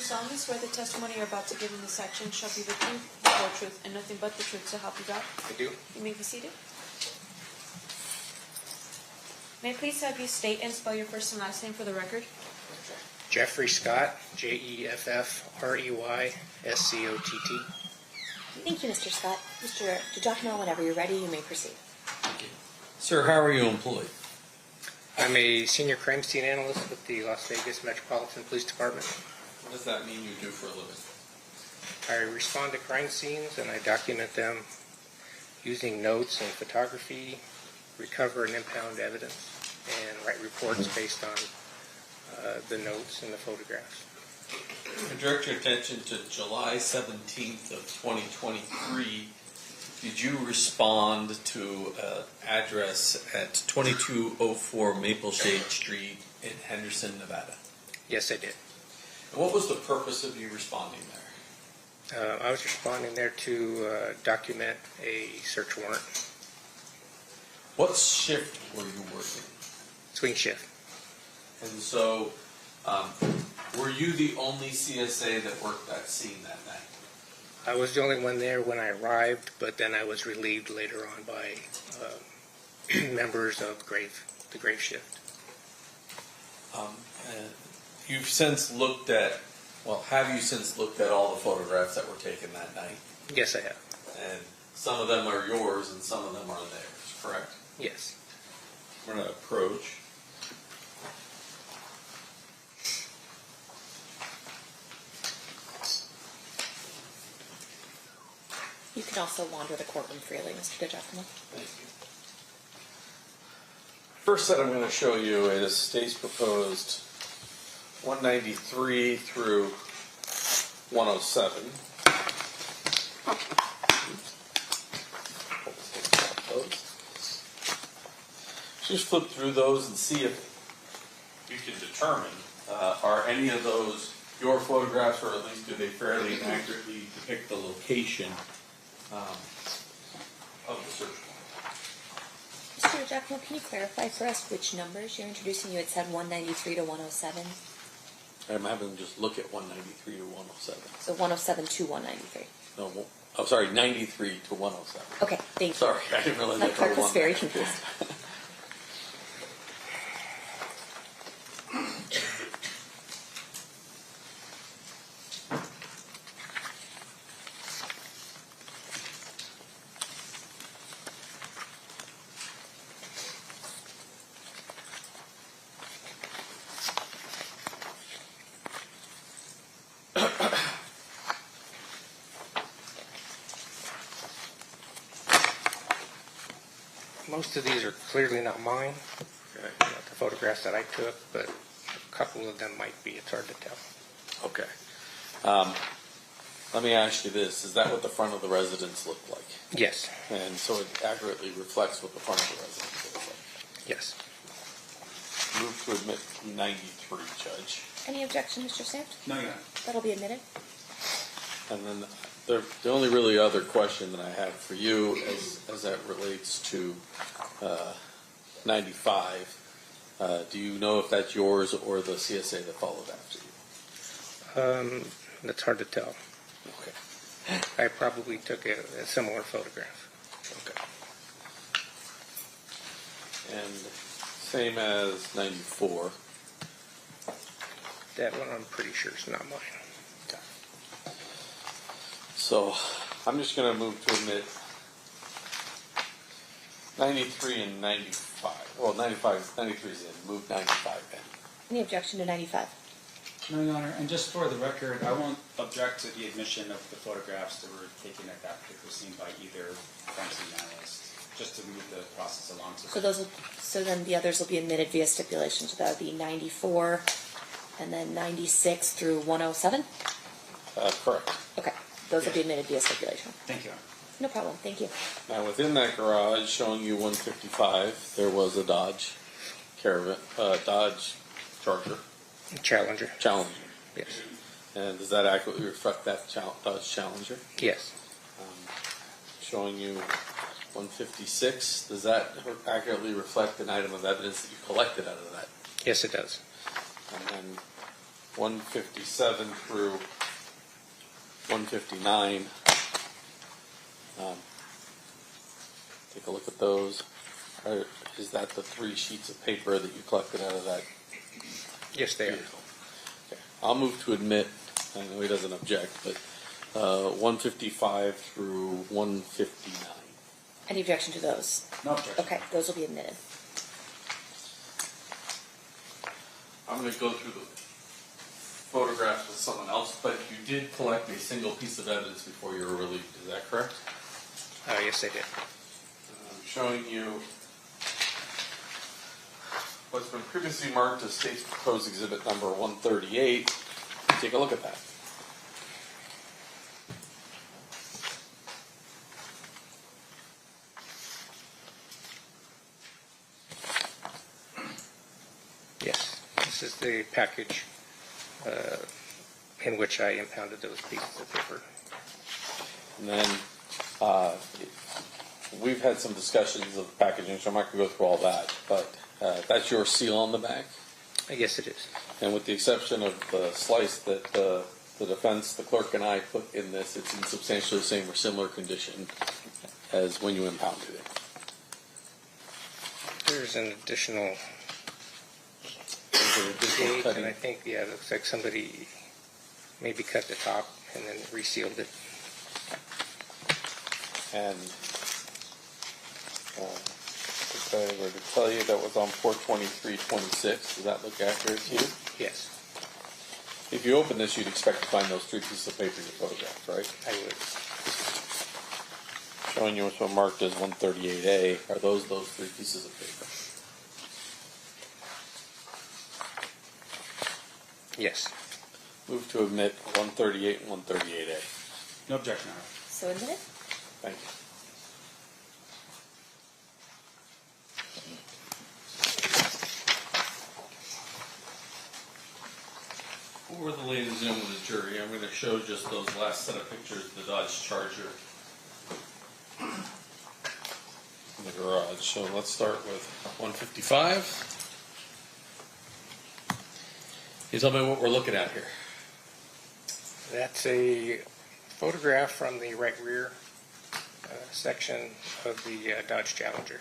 solemnly swear the testimony you're about to give in this section shall be the truth, the whole truth, and nothing but the truth, so help you God? I do. You may be seated. May I please have you state and spell your first and last name for the record? Jeffrey Scott, Jeffrey Scott. Thank you, Mr. Scott. Mr. DiGiacomo, whenever you're ready, you may proceed. Thank you. Sir, how are you employed? I'm a senior crime scene analyst with the Las Vegas Metropolitan Police Department. What does that mean you do for a living? I respond to crime scenes and I document them using notes and photography, recover and impound evidence, and write reports based on the notes and the photographs. I direct your attention to July 17th of 2023. Did you respond to an address at 2204 Maple Shade Street in Henderson, Nevada? Yes, I did. And what was the purpose of you responding there? I was responding there to document a search warrant. What shift were you working? Swing shift. And so, were you the only CSA that worked that scene that night? I was the only one there when I arrived, but then I was relieved later on by members of the grave shift. You've since looked at, have you since looked at all the photographs that were taken that night? Yes, I have. And some of them are yours and some of them are theirs, correct? Yes. We're going to approach. You can also wander the courtroom freely, Mr. DiGiacomo. Thank you. First set I'm going to show you is state's proposed 193 through 107. Just flip through those and see if you can determine are any of those your photographs, or at least do they fairly and accurately depict the location of the search warrant. Mr. DiGiacomo, can you clarify for us which numbers you're introducing? You had said 193 to 107. I'm having them just look at 193 to 107. So 107 to 193. No, I'm sorry, 93 to 107. Okay, thank you. Sorry, I didn't realize My that clerk was one. very confused. Most of these are clearly not mine, not the photographs that I took, but a couple of them might be. It's hard to tell. Okay. Let me ask you this. Is that what the front of the residence looked like? Yes. And so it accurately reflects what the front of the residence looks like? Yes. Move to admit 93, Judge. Any objection, Mr. Sant? No, you're not. That'll be admitted. And then the only really other question that I have for you as that relates to 95, do you know if that's yours or the CSA that followed after you? That's hard to tell. Okay. I probably took a similar photograph. Okay. And same as 94. That one I'm pretty sure is not mine. Okay. So I'm just going to move to admit 93 and 95. Well, 93 is in. Move 95 in. Any objection to 95? No, Your Honor. And just for the record, I won't object to the admission of the photographs that were taken at that particular scene by either crime scene analyst, just to move the process along. So then the others will be admitted via stipulation. So that would be 94 and then 96 through 107? Correct. Okay. Those will be admitted via stipulation. Thank you, Your Honor. No problem. Thank you. Now, within that garage, showing you 155, there was a Dodge Caravan, Dodge Charger, Challenger. Challenger. Yes. And does that accurately reflect that Dodge Challenger? Yes. Showing you 156, does that accurately reflect an item of evidence that you collected out of that? Yes, it does. And then 157 through 159. Take a look at those. Is that the 3 sheets of paper that you collected out of that? Yes, they are. Okay. I'll move to admit, I know he doesn't object, but 155 through 159. Any objection to those? No objection. Okay, those will be admitted. I'm going to go through the photographs with someone else, but you did collect a single piece of evidence before you were relieved. Is that correct? Yes, I did. I'm showing you what's been previously marked as State's Proposed Exhibit number 138. Take a look at that. Yes, this is the package in which I impounded those pieces of paper. And then we've had some discussions of packaging, so I'm not going to go through all that, but that's your seal on the back. Yes, it is. And with the exception of the slice that the defense, the clerk, and I put in this, it's in substantially the same or similar condition as when you impounded it. There's an additional date, and I think, yeah, it looks like somebody maybe cut the top and then resealed it. And if I were to tell you that was on 4/23/26, does that look accurate to you? Yes, If you open this, you'd expect to find those 3 pieces of paper you photographed, right? I would. Showing you what's marked as 138A. Are those 3 pieces of paper? Yes. Move to admit 138 and 138A. No objection, Your Honor. So admitted? Thank you. For the ladies and gentlemen of the jury, I'm going to show just those last set of pictures of the Dodge Charger in the garage. So let's start with 155. Can you tell me what we're looking at here? That's a photograph from the right rear section of the Dodge Challenger.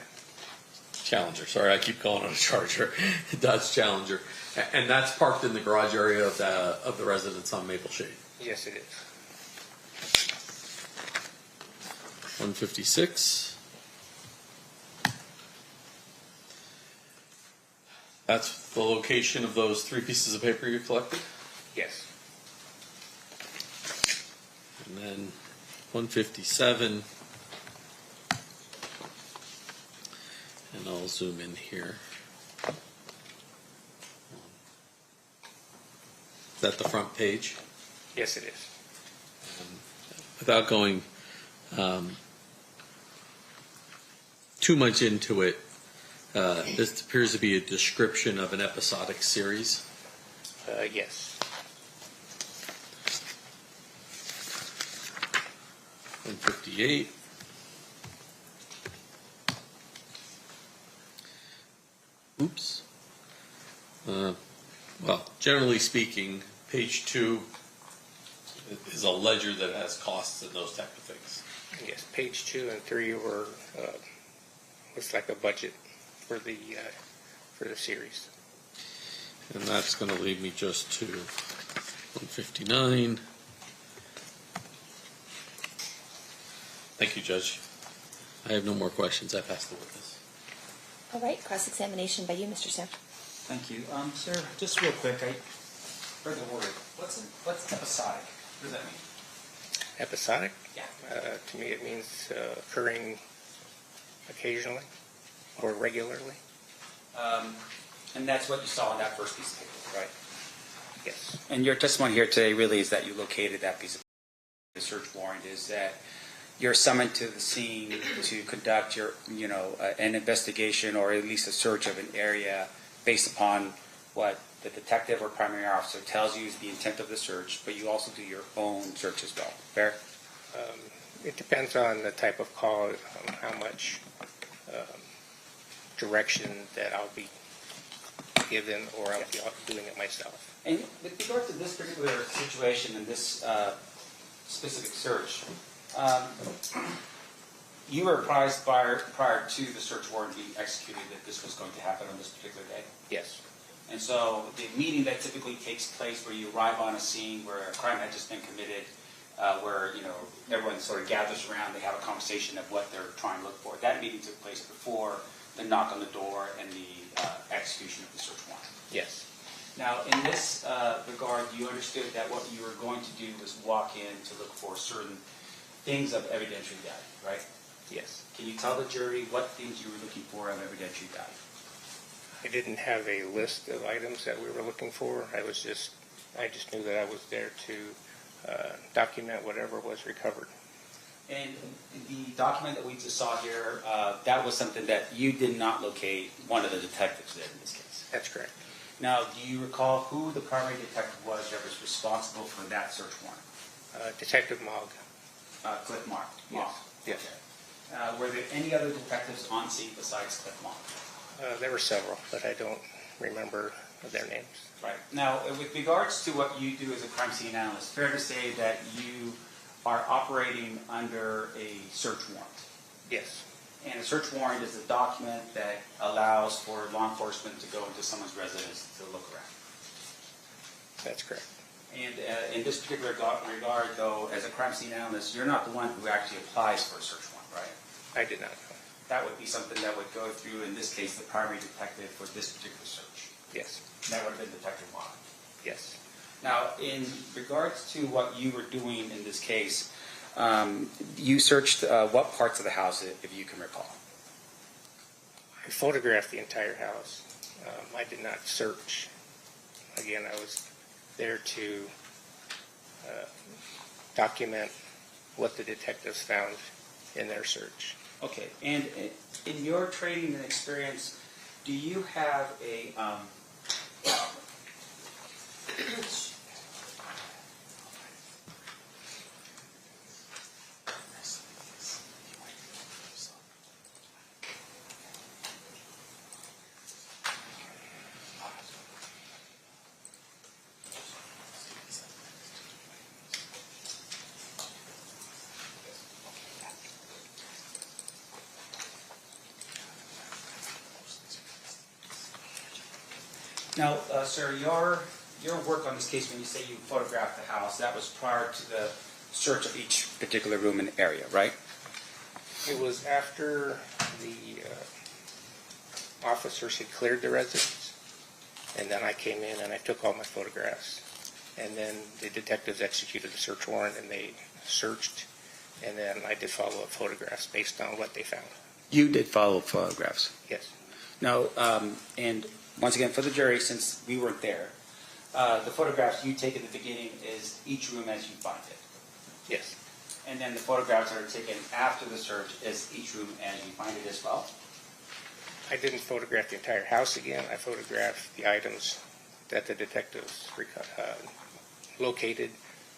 Challenger. Sorry, I keep calling it a Charger. Dodge Challenger. And that's parked in the garage area of the residence on Maple Shade. Yes, it is. 156. That's the location of those 3 pieces of paper you collected. Yes. And then 157. And I'll zoom in here. Is that the front page? Yes, it is. Without going too much into it, this appears to be a description of an episodic series. Yes. 158. Oops. Well, generally speaking, page 2 is a ledger that has costs and those type of things. Yes, page 2 and 3 were looks like a budget for the series. And that's going to lead me just to 159. Thank you, Judge. I have no more questions. I pass the witness. All right, cross-examination by you, Mr. Sam. Thank you. Sir, just real quick, I heard the word. What's episodic? What does that mean? Episodic? Yeah. To me, it means occurring occasionally or regularly. And that's what you saw on that first piece of paper, right? Yes. And your testimony here today really is that you located that piece of paper. The search warrant is that you're summoned to the scene to conduct your, an investigation or at least a search of an area based upon what the detective or primary officer tells you is the intent of the search, but you also do your own search as well. Fair? It depends on the type of call, how much direction that I'll be given, or I'll be doing it myself. And with regard to this particular situation and this specific search, you were apprised prior to the search warrant being executed that this was going to happen on this particular day? Yes, And so the meeting that typically takes place where you arrive on a scene where a crime had just been committed, where everyone sort of gathers around, they have a conversation of what they're trying to look for. That meeting took place before the knock on the door and the execution of the search warrant. yes, Now, in this regard, you understood that what you were going to do was walk in to look for certain things of evidentiary value, right? yes. Can you tell the jury what things you were looking for of evidentiary value? I didn't have a list of items that we were looking for. I just knew that I was there to document whatever was recovered. And the document that we just saw here, that was something that you did not locate one of the detectives did in this case. That's correct. Now, do you recall who the primary detective was that was responsible for that search warrant? Detective Mogg. Cliff Mark. Yes. Yes. Were there any other detectives on scene besides Cliff Mark? There were several, but I don't remember their names. Right. Now, with regards to what you do as a crime scene analyst, fair to say that you are operating under a search warrant. Yes, And a search warrant is a document that allows for law enforcement to go into someone's residence to look around. that's correct. And in this particular regard, though, as a crime scene analyst, you're not the one who actually applies for a search warrant, right? I did not know. That would be something that would go through, in this case, the primary detective for this particular search. Yes, That would have been Detective Mark. yes. Now, in regards to what you were doing in this case, you searched what parts of the house, if you can recall? I photographed the entire house. I did not search. Again, I was there to document what the detectives found in their search. Okay, and in your training and experience, do you have a Now, sir, your work on this case, when you say you photographed the house, that was prior to the search of each particular room and area, right? It was after the officers had cleared the residence, and then I came in and I took all my photographs. And then the detectives executed the search warrant and they searched, and then I did follow-up photographs based on what they found. You did follow photographs. Yes, Now, and once again, for the jury, since we weren't there, the photographs you take at the beginning is each room as you find it. yes, And then the photographs that are taken after the search is each room as you find it as well. I didn't photograph the entire house again. I photographed the items that the detectives located,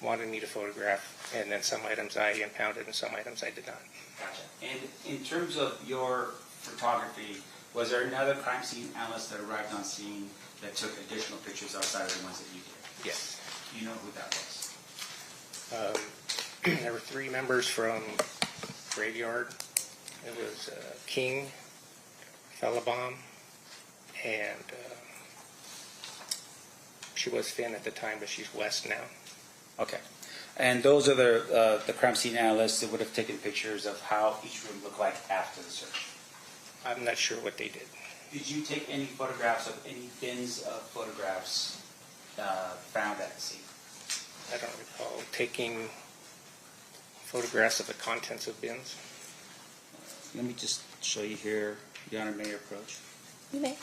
wanted me to photograph, and then some items I impounded and some items I did not. Gotcha. And in terms of your photography, was there another crime scene analyst that arrived on scene that took additional pictures outside of the ones that you did? Yes. Do you know who that was? There were 3 members from Graveyard. It was King, Fellabom, and she was Finn at the time, but she's West now. Okay. And those are the crime scene analysts that would have taken pictures of how each room looked like after the search. I'm not sure what they did. Did you take any photographs of any bins of photographs found at the scene? I don't recall taking photographs of the contents of bins. Let me just show you here. Your Honor, may I approach? You may.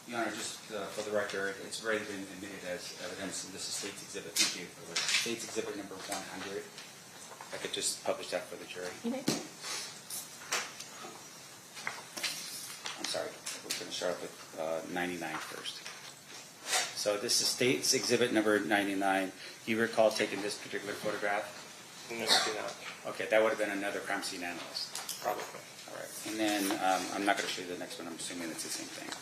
Your Honor, just for the record, it's already been admitted as evidence, and this is State's Exhibit, thank you, for the State's Exhibit number 100. I could just publish that for the jury. You may. I'm sorry, we're going to start with 99 first. So this is State's Exhibit number 99. Do you recall taking this particular photograph? No, I do not. Okay, that would have been another crime scene analyst. Probably. All right, and then I'm not going to show you the next one. I'm assuming it's the same thing.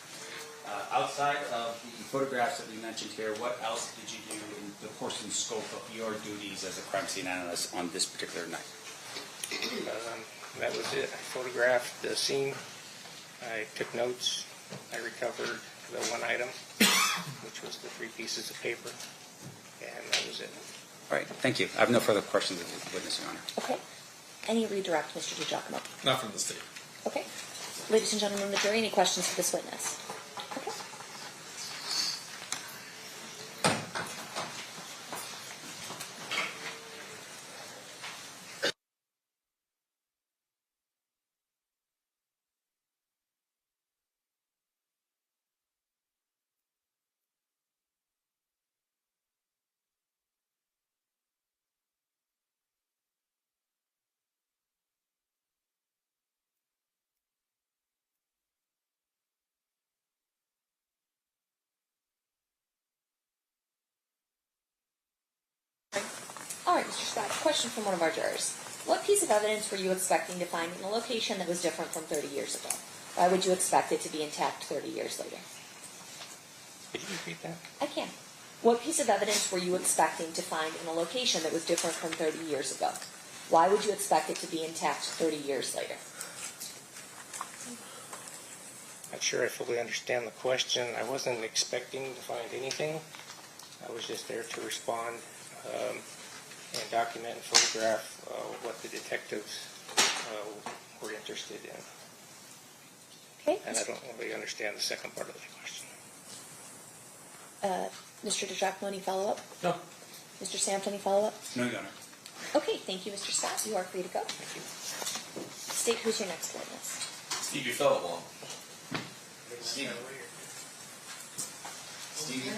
Outside of the photographs that we mentioned here, what else did you do in the course and scope of your duties as a crime scene analyst on this particular night? That was it. I photographed the scene. I took notes. I recovered the one item, which was the 3 pieces of paper, and that was it. All right, thank you. I have no further questions of the witness, Your Honor. Okay. Any redirect, Mr. DiGiacomo? Not from the state. Okay. Ladies and gentlemen of the jury, any questions for this witness? Okay. All right, Mr. Scott, question from one of our jurors. What piece of evidence were you expecting to find in a location that was different from 30 years ago? Why would you expect it to be intact 30 years later? Could you repeat that? I can. What piece of evidence were you expecting to find in a location that was different from 30 years ago? Why would you expect it to be intact 30 years later? Not sure I fully understand the question. I wasn't expecting to find anything. I was just there to respond and document and photograph what the detectives were interested in. Okay. And I don't really understand the second part of the question. Mr. DiGiacomo, any follow-up? No. Mr. Sampson, any follow-up? No, Your Honor. Okay, thank you, Mr. Scott. You are free to go. Thank you. State, who's your next witness? Stevie Fellowell. Stevie. Stevie.